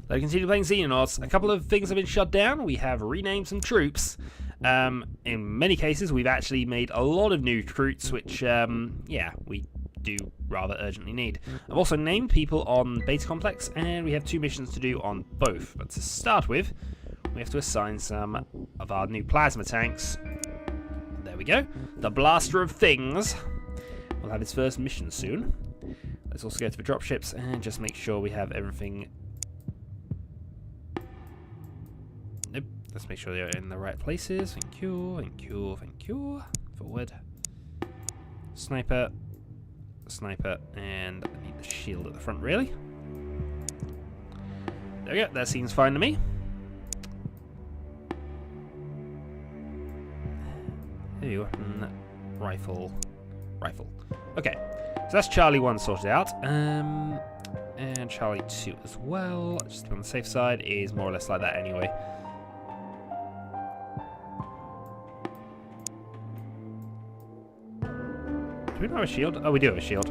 They continue playing Xenonauts. A couple of things have been shut down. We have renamed some troops. In many cases, we've actually made a lot of new troops, which, yeah, we do rather urgently need. I've also named people on Beta Complex, and we have 2 missions to do on both. But to start with, we have to assign some of our new plasma tanks. There we go. The Blaster of Things will have its first mission soon. Let's also go to the dropships and just make sure we have everything. Nope. Let's make sure they're in the right places. Thank you, thank you, thank you. Forward. Sniper. Sniper. And I need the shield at the front, really. There we go. That seems fine to me. Heavy weapon. Rifle. Rifle. Okay. So that's Charlie 1 sorted out. And Charlie 2 as well. Just to be on the safe side, is more or less like that anyway. Do we not have a shield? Oh, we do have a shield.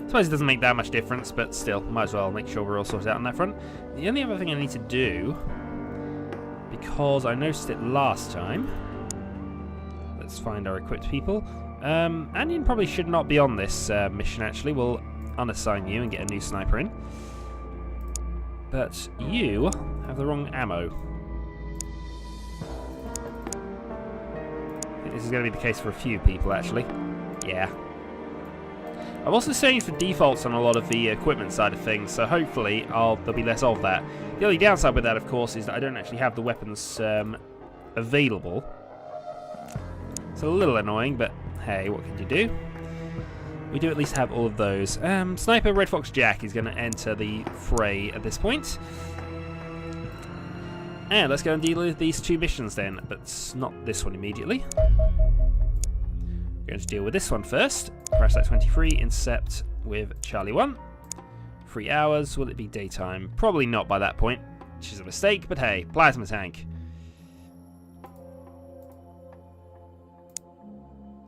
I suppose it doesn't make that much difference, but still, might as well make sure we're all sorted out on that front. The only other thing I need to do, because I noticed it last time, let's find our equipped people. Anion probably should not be on this mission, actually. We'll unassign you and get a new sniper in. But you have the wrong ammo. I think this is going to be the case for a few people, actually. Yeah. I've also changed the defaults on a lot of the equipment side of things, so hopefully there'll be less of that. The only downside with that, of course, is that I don't actually have the weapons available. It's a little annoying, but hey, what can you do? We do at least have all of those. Sniper Red Fox Jack is going to enter the fray at this point. And let's go and deal with these 2 missions then, but not this one immediately. We're going to deal with this one first. Crash Site 23, intercept with Charlie 1. 3 hours, will it be daytime? Probably not by that point, which is a mistake, but hey, plasma tank.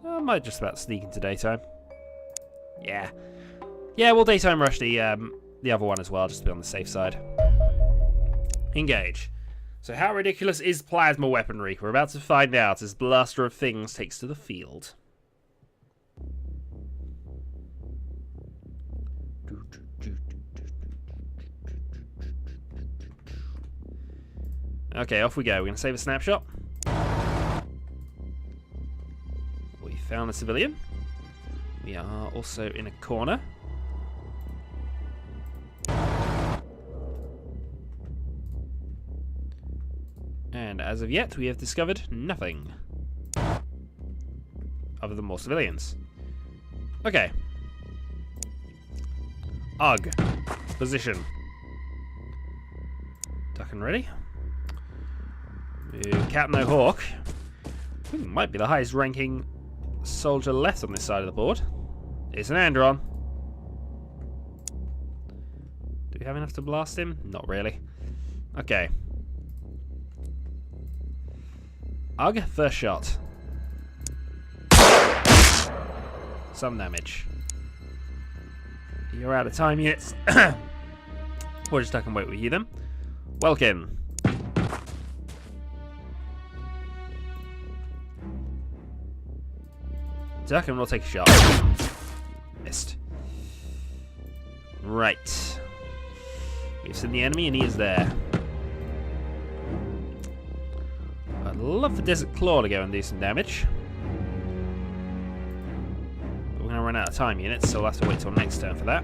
I might just about sneak into daytime. Yeah. Yeah, we'll daytime rush the other one as well, just to be on the safe side. Engage. So how ridiculous is plasma weaponry? We're about to find out as Blaster of Things takes to the field. Okay, off we go. We're going to save a snapshot. We found a civilian. We are also in a corner. And as of yet, we have discovered nothing. Other than more civilians. Okay. UG. Position. Duck and ready. Captain O'Hawk. Might be the highest ranking soldier left on this side of the board. It's an Andron. Do we have enough to blast him? Not really. Okay. UG, first shot. Some damage. You're out of time units. We'll just duck and wait with you then. Welcome. Duck and we'll take a shot. Missed. Right. We've seen the enemy and he is there. I'd love the Desert Claw to go and do some damage. But we're going to run out of time units, so we'll have to wait till next turn for that.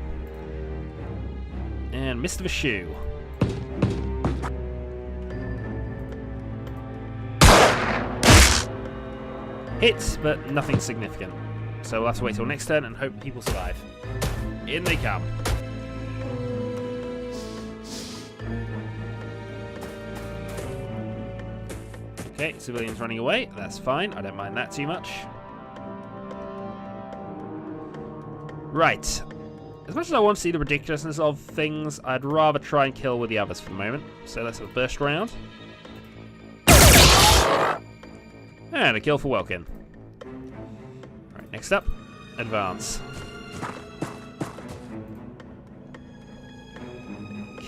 And Mr. Shoe. Hits, but nothing significant. So we'll have to wait till next turn and hope people survive. In they come. Okay, civilians running away. That's fine. I don't mind that too much. Right. As much as I want to see the ridiculousness of things, I'd rather try and kill with the others for the moment. So let's have a burst round. And a kill for Welkin. Right, next up, advance.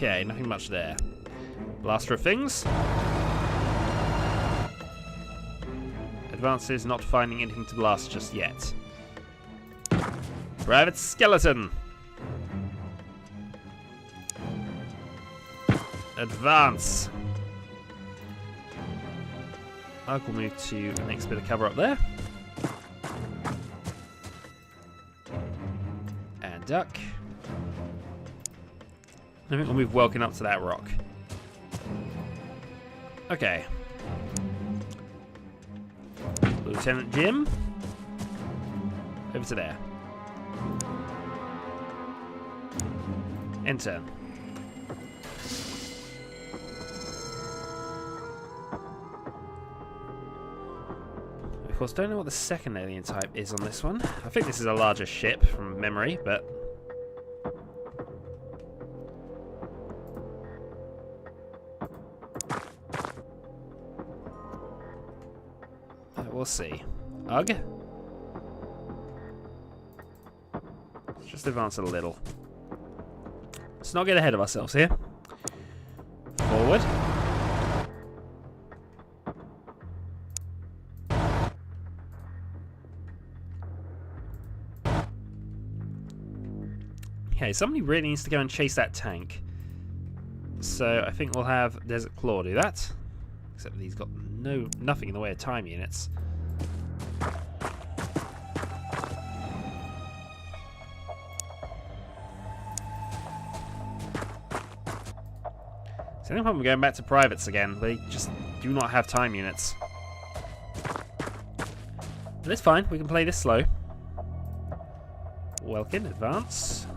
Okay, nothing much there. Blaster of things. Advances, not finding anything to blast just yet. Private skeleton. Advance. I will move to the next bit of cover up there. And duck. I think we'll move Welkin up to that rock. Okay. Lieutenant Jim. Over to there. Enter. Of course, don't know what the second alien type is on this one. I think this is a larger ship from memory, but... we'll see. Ugh. Let's just advance a little. Let's not get ahead of ourselves here. Forward. Okay, somebody really needs to go and chase that tank. So I think we'll have Desert Claw do that. Except that he's got nothing in the way of time units. So the only problem going back to privates again, they just do not have time units. But it's fine, we can play this slow. Welkin, advance.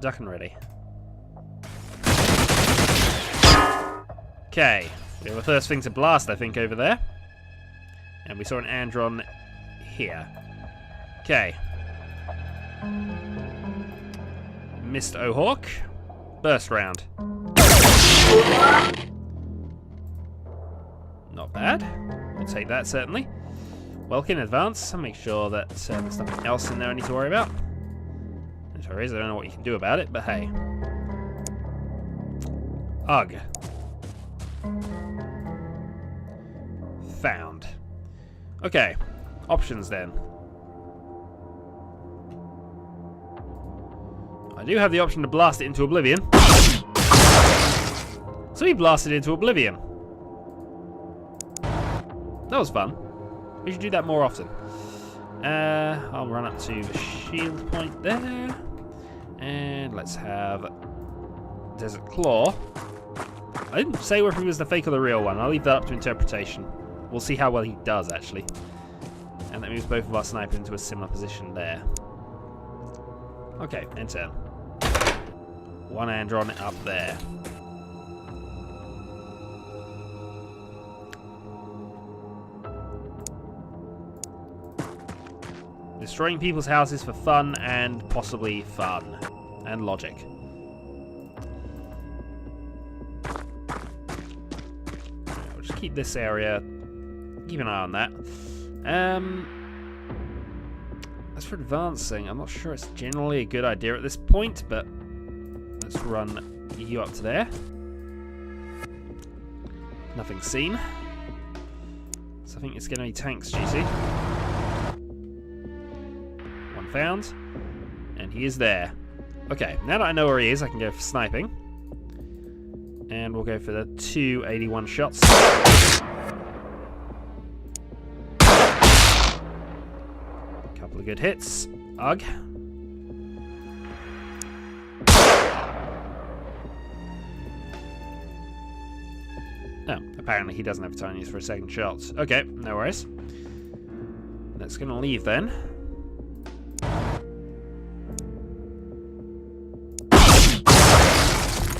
Duck and ready. Okay, we have a first thing to blast, I think, over there. And we saw an Andron here. Okay. Missed Ohawk. Burst round. Not bad. We'll take that, certainly. Welkin, advance. I'll make sure that there's nothing else in there I need to worry about. If there is, I don't know what you can do about it, but hey. Ugh. Found. Okay. Options then. I do have the option to blast it into oblivion. So he blasted into oblivion. That was fun. We should do that more often. I'll run up to the shield point there. And let's have Desert Claw. I didn't say whether he was the fake or the real one. I'll leave that up to interpretation. We'll see how well he does, actually. And that moves both of our snipers into a similar position there. Okay, enter. One Andron up there. Destroying people's houses for fun and possibly fun. And logic. We'll just keep this area. Keep an eye on that. As for advancing, I'm not sure it's generally a good idea at this point, but let's run you up to there. Nothing seen. So I think it's going to be tanks, GC. One found. And he is there. Okay, now that I know where he is, I can go for sniping. And we'll go for the 281 shots. Couple of good hits. Ugh. Oh, apparently he doesn't have time to use for a second shot. Okay, no worries. That's going to leave then.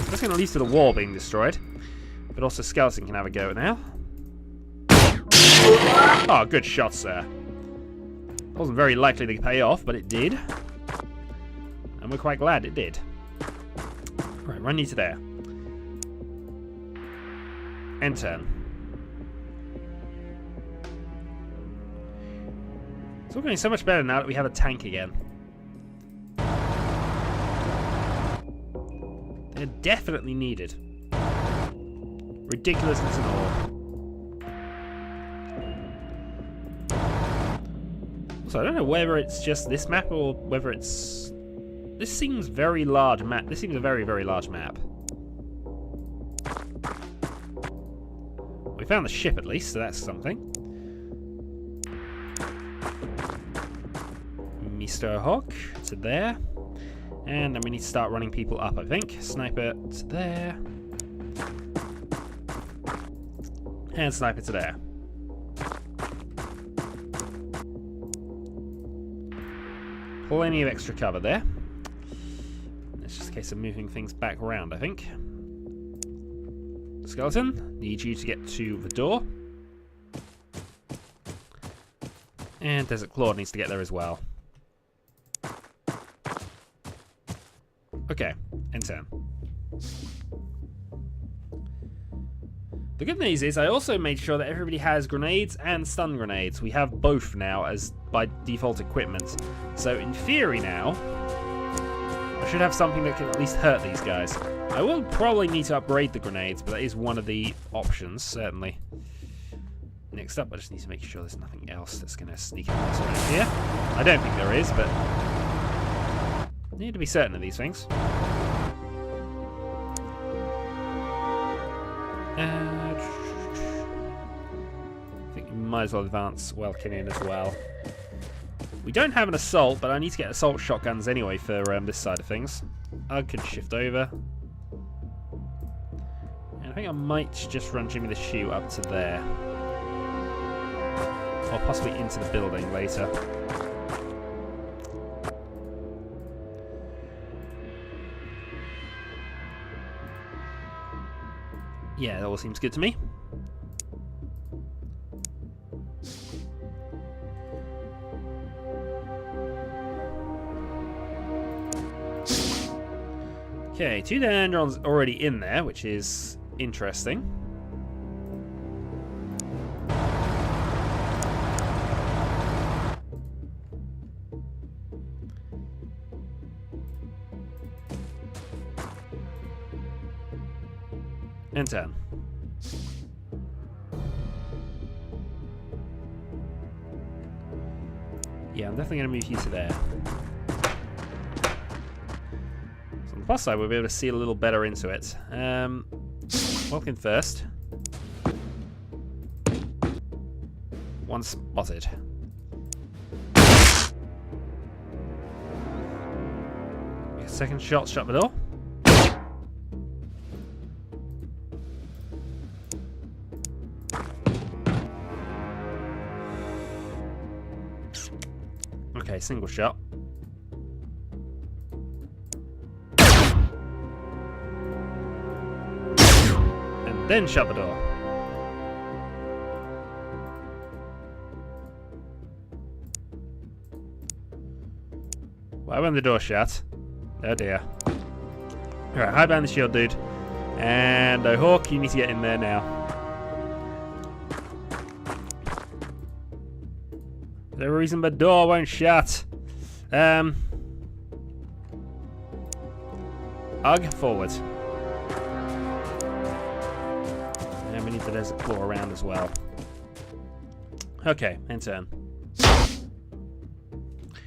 That's going to lead to the wall being destroyed. But also Skeleton can have a go now. Oh, good shot, sir. Wasn't very likely to pay off, but it did. And we're quite glad it did. Right, run you to there. End turn. It's all going so much better now that we have a tank again. They're definitely needed. Ridiculousness and all. So I don't know whether it's just this map or whether it's... This seems very large map. This seems a very, very large map. We found the ship at least, so that's something. Mr. Hawk to there. And then we need to start running people up, I think. Sniper to there. And sniper to there. Plenty of extra cover there. It's just a case of moving things back around, I think. Skeleton, need you to get to the door. And Desert Claw needs to get there as well. Okay, end turn. The good news is I also made sure that everybody has grenades and stun grenades. We have both now as by default equipment. So in theory now, I should have something that can at least hurt these guys. I will probably need to upgrade the grenades, but that is one of the options, certainly. Next up, I just need to make sure there's nothing else that's going to sneak us around here. I don't think there is, but I need to be certain of these things. I think we might as well advance Welkin in as well. We don't have an assault, but I need to get assault shotguns anyway for this side of things. I could shift over. And I think I might just run Jimmy the Shoe up to there. Or possibly into the building later. Yeah, that all seems good to me. Okay, 2 Xenonauts already in there, which is interesting. And 10. Yeah, I'm definitely going to move you to there. So on the plus side, we'll be able to see a little better into it. Welkin first. One spotted. Second shot, shut the door. Okay, single shot. And then shut the door. Why when the door shut? Oh dear. Alright, highbind the shield, dude. And Hawk, you need to get in there now. For the reason the door won't shut. Ugh, forward. And we need the Desert Claw around as well. Okay, end turn.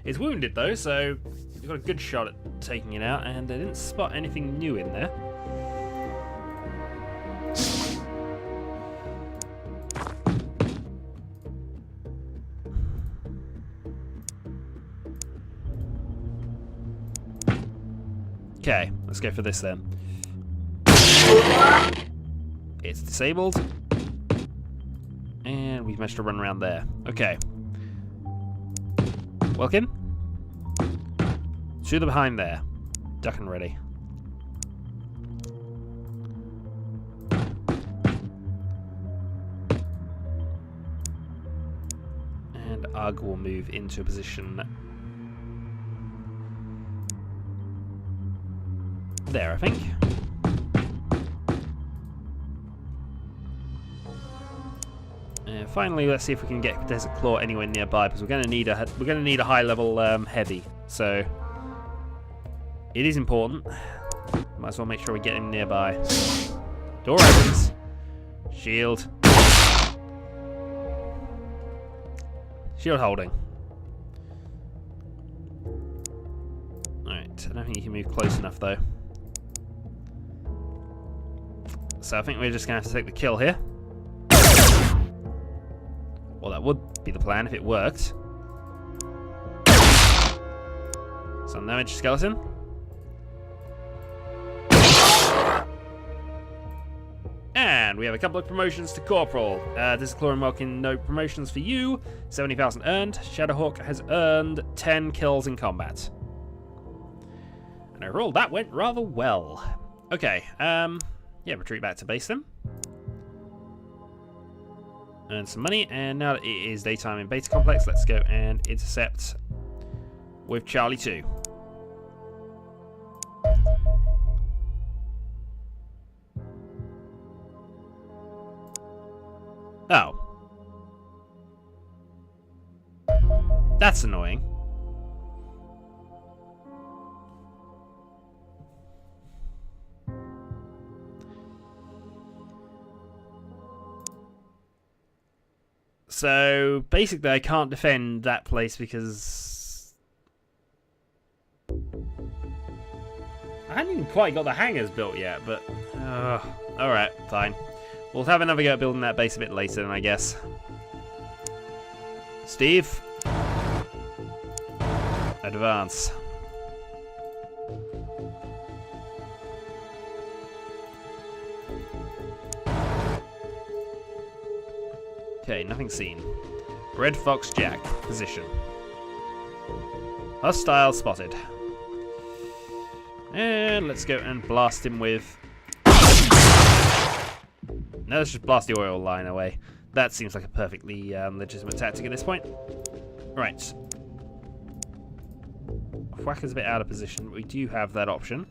It's wounded though, so we've got a good shot at taking it out, and they didn't spot anything new in there. Okay, let's go for this then. It's disabled. And we've managed to run around there. Okay. Welkin. To the behind there. Duck and ready. And Ugg will move into a position there, I think. And finally, let's see if we can get Desert Claw anywhere nearby, because we're going to need a high level heavy. So it is important. Might as well make sure we get him nearby. Door opens. Shield. Shield holding. Alright, I don't think you can move close enough though. So I think we're just going to have to take the kill here. Well, that would be the plan if it worked. Some damage, skeleton. And we have a couple of promotions to Corporal. This is Claw and Welkin, no promotions for you. 70,000 earned. Shadowhawk has earned 10 kills in combat. And overall, that went rather well. Okay, yeah, retreat back to base then. Earn some money, and now that it is daytime in Beta Complex, let's go and intercept with Charlie 2. Oh. That's annoying. So, basically I can't defend that place because I haven't even quite got the hangars built yet, but alright, fine. We'll have another go at building that base a bit later then, I guess. Steve. Advance. Okay, nothing seen. Red Fox Jack, position. Hostile spotted. And let's go and blast him with... No, let's just blast the oil line away. That seems like a perfectly legitimate tactic at this point. Right. Whacker's a bit out of position, but we do have that option.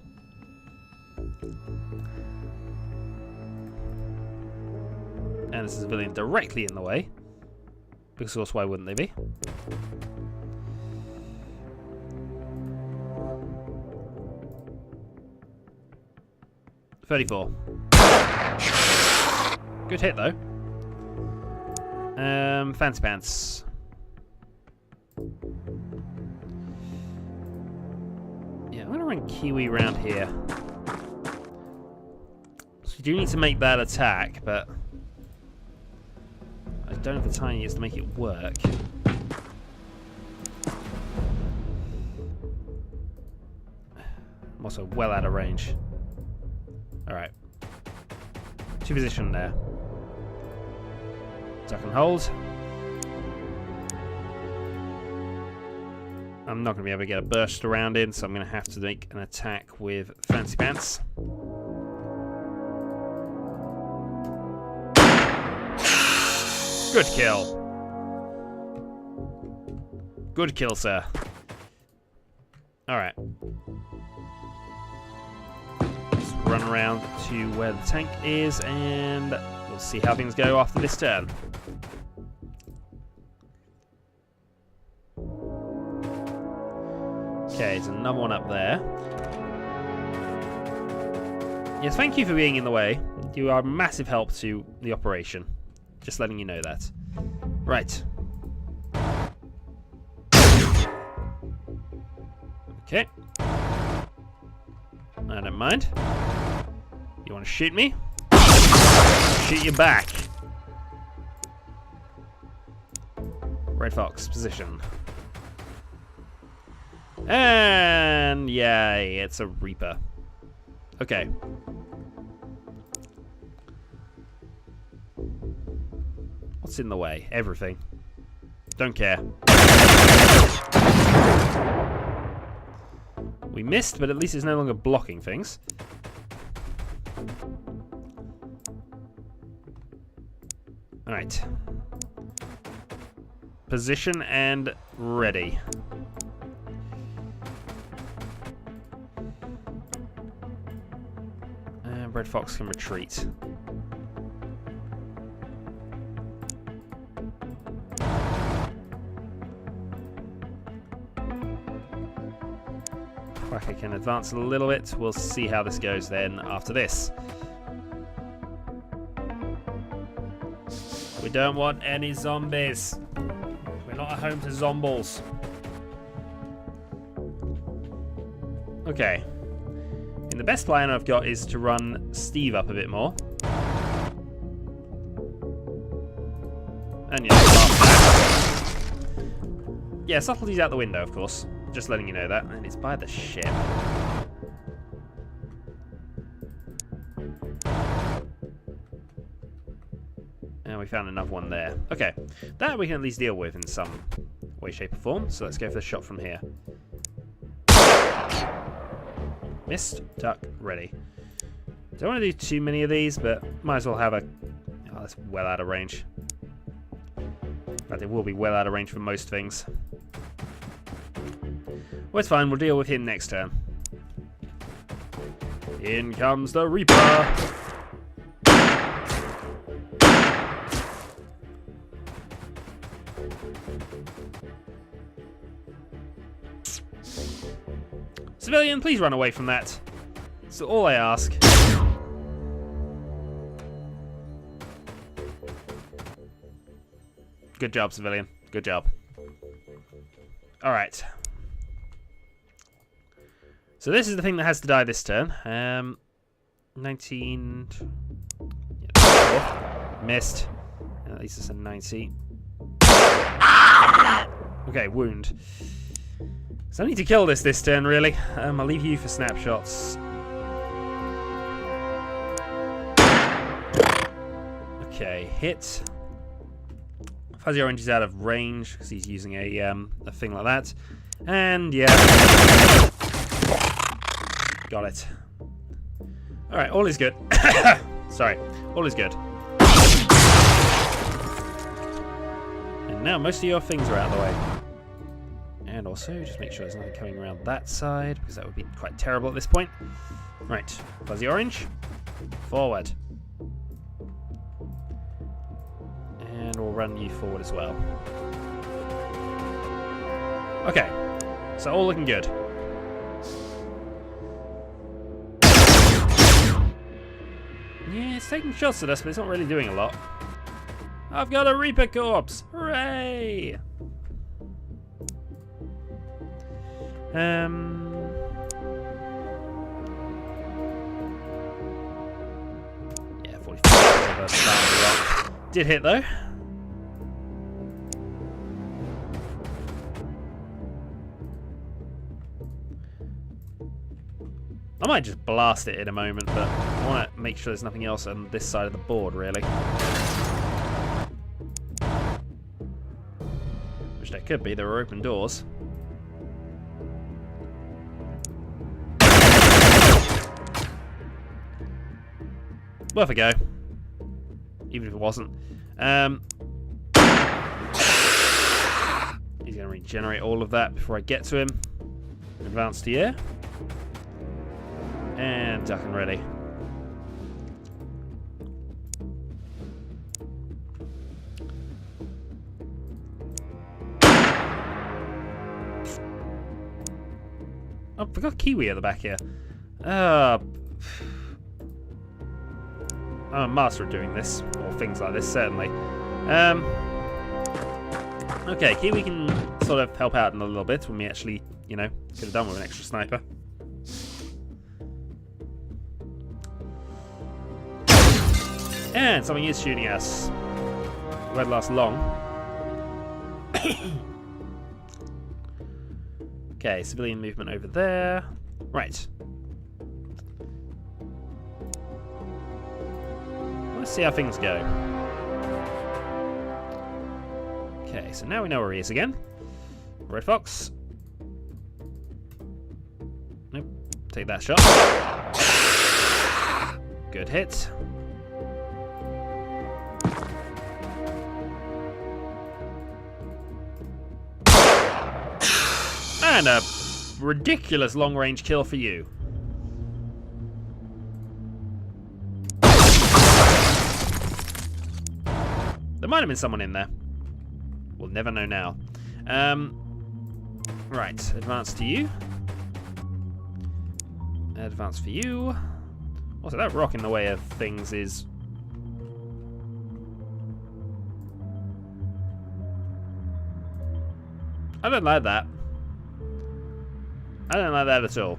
And there's a civilian directly in the way. Because of course, why wouldn't they be? $34. Good hit though. Fancy pants. Yeah, I'm gonna run Kiwi around here. So we do need to make that attack, but I don't have the tiniest to make it work. I'm also well out of range. Alright. Two position there. Duck and hold. I'm not going to be able to get a burst around in, so I'm going to have to make an attack with Fancy Pants. Good kill. Good kill, sir. Alright. Let's run around to where the tank is, and we'll see how things go after this turn. Okay, there's another one up there. Yes, thank you for being in the way. You are a massive help to the operation. Just letting you know that. Right. Okay. I don't mind. You want to shoot me? Shoot you back. Red Fox, position. And yay, it's a Reaper. Okay. What's in the way? Everything. Don't care. We missed, but at least it's no longer blocking things. Alright. Position and ready. And Red Fox can retreat. Okay, can advance a little bit. We'll see how this goes then after this. We don't want any zombies. We're not at home to zombies. Okay. And the best plan I've got is to run Steve up a bit more. And yeah, subtlety's out the window, of course. Just letting you know that. And it's by the ship. And we found another one there. Okay. That we can at least deal with in some way, shape, or form. So let's go for the shot from here. Missed. Duck. Ready. Don't want to do too many of these, but might as well have a... Oh, that's well out of range. But it will be well out of range for most things. Well, it's fine. We'll deal with him next turn. In comes the Reaper. Civilian, please run away from that. That's all I ask. Good job, civilian. Good job. Alright. So this is the thing that has to die this turn. 19... Yeah, missed. At least it's a 90. Okay, wound. So I need to kill this turn, really. I'll leave you for snapshots. Okay, hit. Fuzzy Orange is out of range because he's using a thing like that. And yeah. Got it. Alright, all is good. Sorry, all is good. And now most of your things are out of the way. And also, just make sure there's nothing coming around that side, because that would be quite terrible at this point. Right, Fuzzy Orange, forward. And we'll run you forward as well. Okay, so all looking good. Yeah, it's taking shots at us, but it's not really doing a lot. I've got a Reaper corpse! Hooray! Yeah, 45. Did hit though. I might just blast it in a moment, but I want to make sure there's nothing else on this side of the board, really. Which there could be, there are open doors. Worth a go. Even if it wasn't. He's going to regenerate all of that before I get to him. Advance to air. And duck and ready. Oh, I forgot Kiwi at the back here. I'm a master of doing this, or things like this, certainly. Okay, Kiwi can sort of help out in a little bit when we actually, you know, could have done with an extra sniper. And something is shooting us. It won't last long. Okay, civilian movement over there. Right. Let's see how things go. Okay, so now we know where he is again. Red Fox. Nope. Take that shot. Good hit. And a ridiculous long-range kill for you. There might have been someone in there. We'll never know now. Right, advance to you. Advance for you. Also, that rock in the way of things is... I don't like that. I don't like that at all.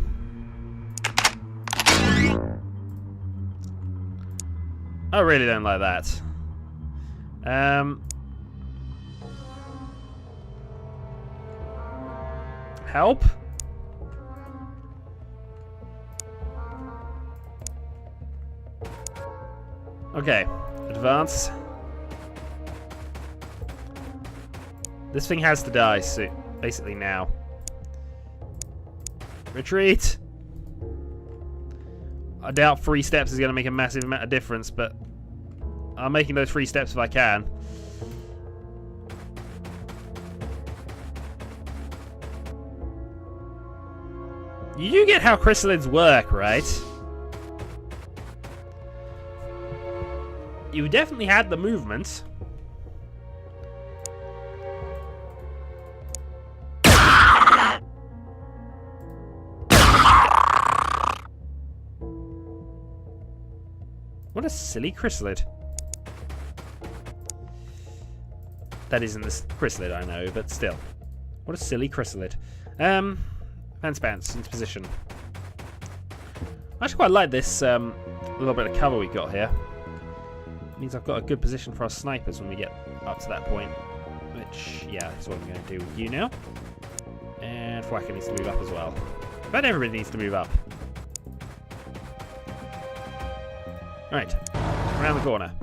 I really don't like that. Help? Okay, advance. This thing has to die soon, basically now. Retreat! I doubt 3 steps is going to make a massive amount of difference, but I'm making those 3 steps if I can. You do get how chrysalids work, right? You definitely had the movement. What a silly chrysalid. That isn't the chrysalid, I know, but still. What a silly chrysalid. Pants into position. I actually quite like this little bit of cover we've got here. It means I've got a good position for our snipers when we get up to that point. Which, yeah, that's what I'm going to do with you now. And Fwacker needs to move up as well. But everybody needs to move up. Right, around the corner.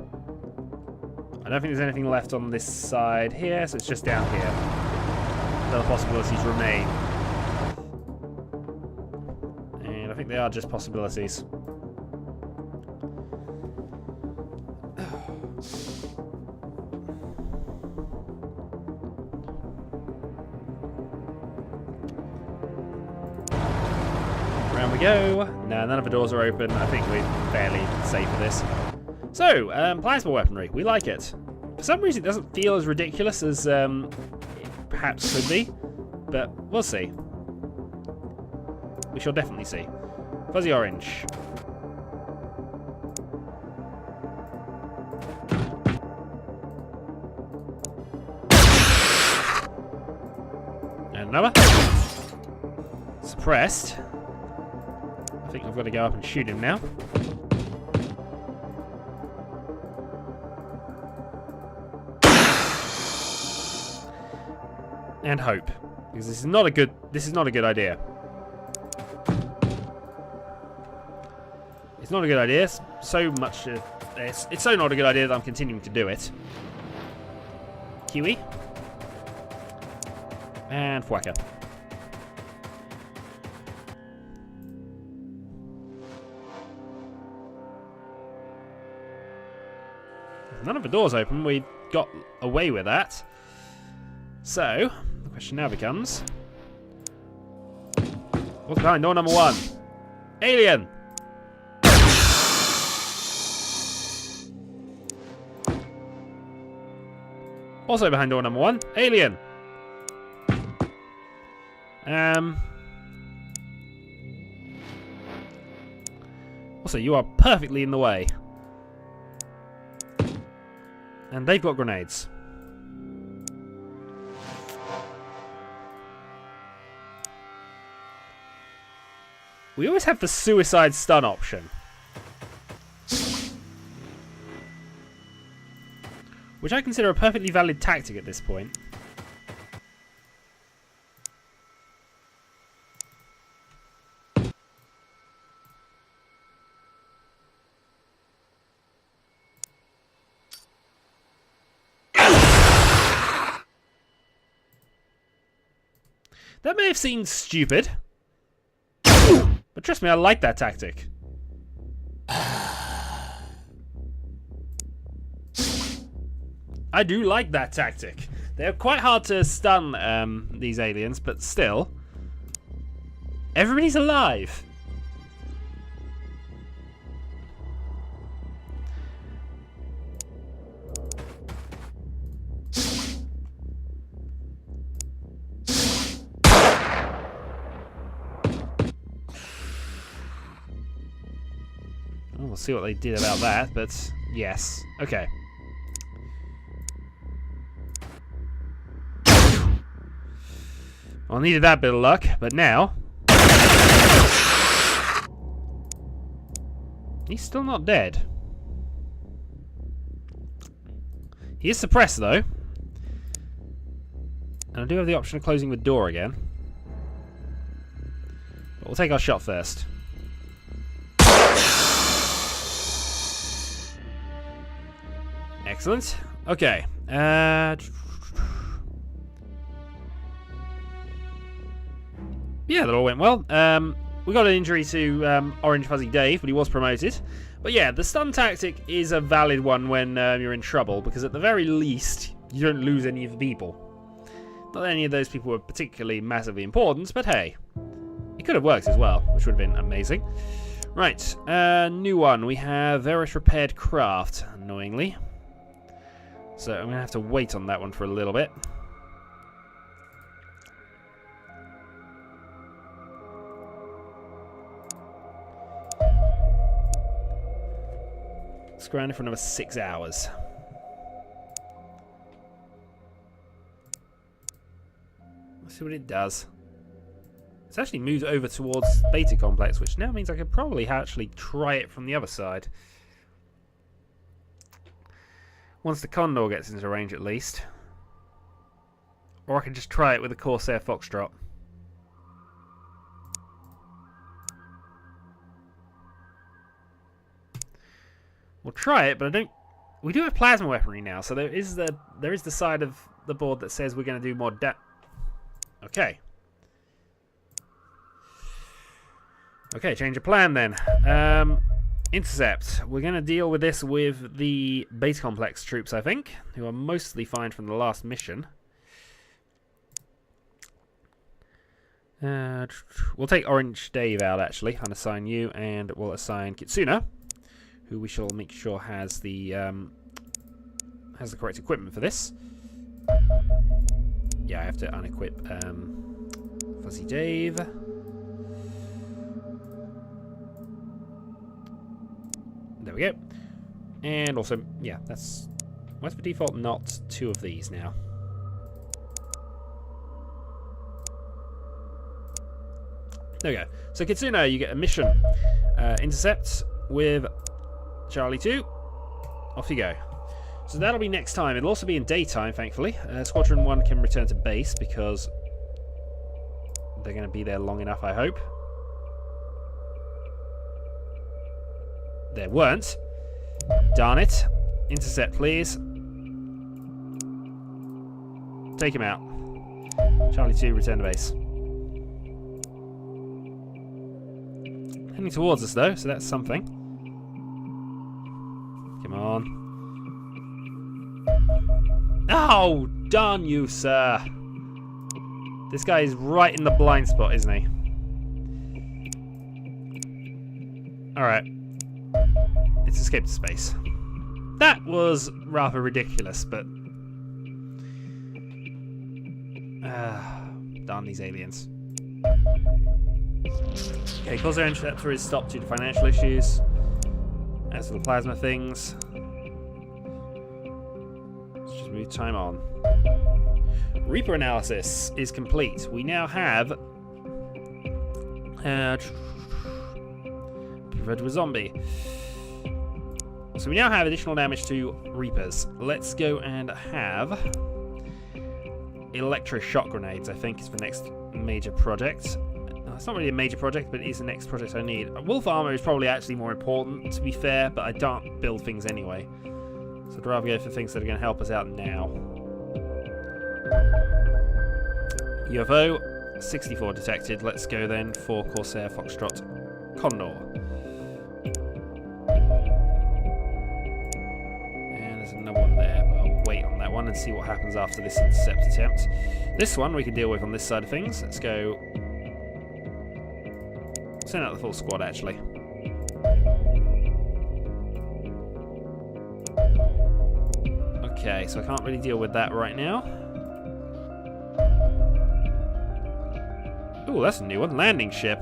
I don't think there's anything left on this side here, so it's just down here. Other possibilities remain. And I think they are just possibilities. Around we go. No, none of the doors are open. I think we're fairly safe for this. So, plasma weaponry. We like it. For some reason, it doesn't feel as ridiculous as it perhaps could be. But we'll see. We shall definitely see. Fuzzy orange. And another. Suppressed. I think I've got to go up and shoot him now. And hope, because this is not a good idea. It's not a good idea. It's so much. It's so not a good idea that I'm continuing to do it. Kiwi and Fwacker. None of the doors open. We got away with that. So, the question now becomes... what's behind door number 1? Alien! Also behind door number 1, alien! Also, you are perfectly in the way. And they've got grenades. We always have the suicide stun option. Which I consider a perfectly valid tactic at this point. That may have seemed stupid. But trust me, I like that tactic. I do like that tactic. They're quite hard to stun, these aliens, but still. Everybody's alive. We'll see what they did about that, but yes. Okay. Well, I needed that bit of luck, but now... He's still not dead. He is suppressed, though. And I do have the option of closing the door again. But we'll take our shot first. Excellent. Okay. Yeah, that all went well. We got an injury to Orange Fuzzy Dave, but he was promoted. But yeah, the stun tactic is a valid one when you're in trouble, because at the very least, you don't lose any of the people. Not that any of those people were particularly massively important, but hey, it could have worked as well, which would have been amazing. Right, new one. We have Various Repaired Craft, annoyingly. So I'm going to have to wait on that one for a little bit. It's grounded for another 6 hours. Let's see what it does. It's actually moved over towards Beta Complex, which now means I could probably actually try it from the other side. Once the Condor gets into range at least. Or I can just try it with the Corsair Foxtrot. We'll try it, but I don't... We do have plasma weaponry now, so there is the side of the board that says we're going to do more Okay. Okay, change of plan then. Intercept. We're going to deal with this with the base complex troops, I think, who are mostly fine from the last mission. We'll take Orange Dave out, actually, and assign you, and we'll assign Kitsuna, who we shall make sure has the correct equipment for this. Yeah, I have to unequip Fuzzy Dave. There we go. And also, yeah, that's... What's the default not 2 of these now? There we go. So Kitsuna, you get a mission. Intercept with Charlie 2. Off you go. So that'll be next time. It'll also be in daytime, thankfully. Squadron 1 can return to base because they're going to be there long enough, I hope. There weren't. Darn it. Intercept, please. Take him out. Charlie 2, return to base. Heading towards us, though, so that's something. Come on. Oh, darn you, sir. This guy is right in the blind spot, isn't he? Alright. It's escaped to space. That was rather ridiculous, but... darn these aliens. Okay, Corsair Interceptor is stopped due to financial issues. As for the plasma things... Let's just move time on. Reaper analysis is complete. We now have... Preferred to a zombie. So we now have additional damage to Reapers. Let's go and have electroshock grenades, I think, is the next major project. It's not really a major project, but it is the next project I need. Wolf armor is probably actually more important, to be fair, but I don't build things anyway. So I'd rather go for things that are going to help us out now. UFO, 64 detected. Let's go then for Corsair Foxtrot Condor. Another one there, but I'll wait on that one and see what happens after this intercept attempt. This one we can deal with on this side of things. Let's go. Send out the full squad, actually. Okay, so I can't really deal with that right now. Ooh, that's a new one. Landing ship.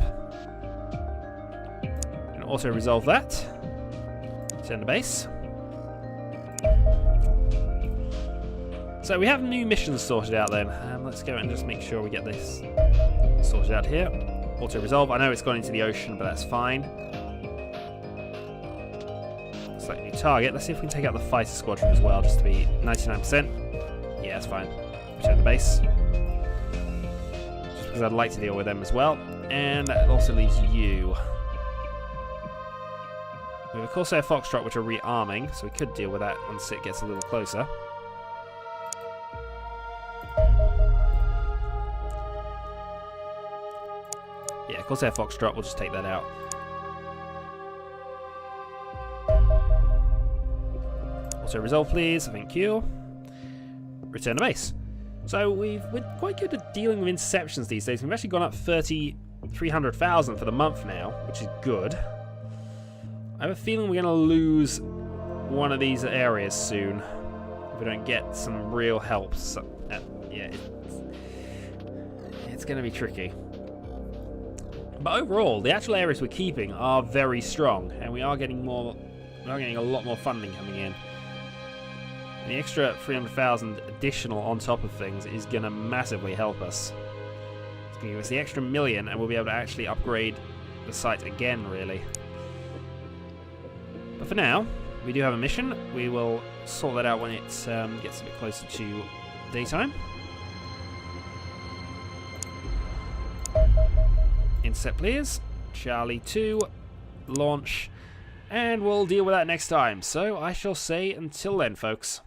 Can also resolve that. Return to base. So we have new missions sorted out then. Let's go and just make sure we get this sorted out here. Auto-resolve. I know it's gone into the ocean, but that's fine. Select new target. Let's see if we can take out the fighter squadron as well, just to be 99%. Yeah, that's fine. Return to base. Just because I'd like to deal with them as well. And that also leaves you. We have a Corsair Foxtrot, which are rearming, so we could deal with that once it gets a little closer. Yeah, Corsair Foxtrot, we'll just take that out. Also resolve, please. Thank you. Return to base. So we're quite good at dealing with interceptions these days. We've actually gone up 300,000 for the month now, which is good. I have a feeling we're going to lose one of these areas soon if we don't get some real help. So, yeah, it's going to be tricky. But overall, the actual areas we're keeping are very strong, and we are getting more. We are getting a lot more funding coming in. And the extra 300,000 additional on top of things is going to massively help us. It's going to give us the extra $1 million, and we'll be able to actually upgrade the site again, really. But for now, we do have a mission. We will sort that out when it gets a bit closer to daytime. Intercept, please. Charlie 2, launch, and we'll deal with that next time. So I shall say until then, folks.